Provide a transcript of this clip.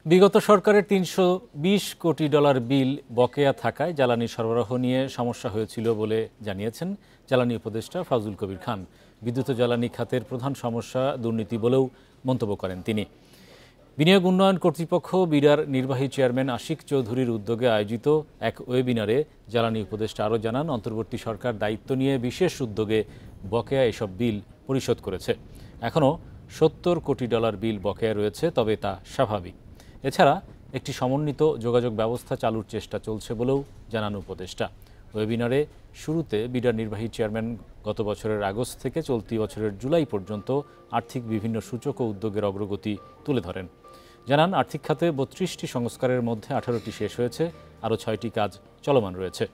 বিগত সরকারের $৩২০ কোটি বিল বকেয়া থাকায় জ্বালানি সরবরাহ নিয়ে সমস্যা হয়েছিল বলে জানিয়েছেন জ্বালানি উপদেষ্টা ফাউজুল কবির খান। বিদ্যুৎ ও জ্বালানি খাতের প্রধান সমস্যা দুর্নীতি বলেও মন্তব্য করেন তিনি। বিনিয়োগ উন্নয়ন কর্তৃপক্ষ বিডার নির্বাহী চেয়ারম্যান আশিক চৌধুরীর উদ্যোগে আয়োজিত এক ওয়েবিনারে জ্বালানি উপদেষ্টা আরও জানান, অন্তর্বর্তী সরকার দায়িত্ব নিয়ে বিশেষ উদ্যোগে বকেয়া এসব বিল পরিশোধ করেছে। এখনও $৭০ কোটি বিল বকেয়া রয়েছে, তবে তা স্বাভাবিক। এছাড়া একটি সমন্বিত যোগাযোগ ব্যবস্থা চালুর চেষ্টা চলছে বলেও জানান উপদেষ্টা। ওয়েবিনারে শুরুতে বিডার নির্বাহী চেয়ারম্যান গত বছরের আগস্ট থেকে চলতি বছরের জুলাই পর্যন্ত আর্থিক বিভিন্ন সূচক ও উদ্যোগের অগ্রগতি তুলে ধরেন। জানান, আর্থিক খাতে ৩২টি সংস্কারের মধ্যে 18টি শেষ হয়েছে, আরও 6টি কাজ চলমান রয়েছে।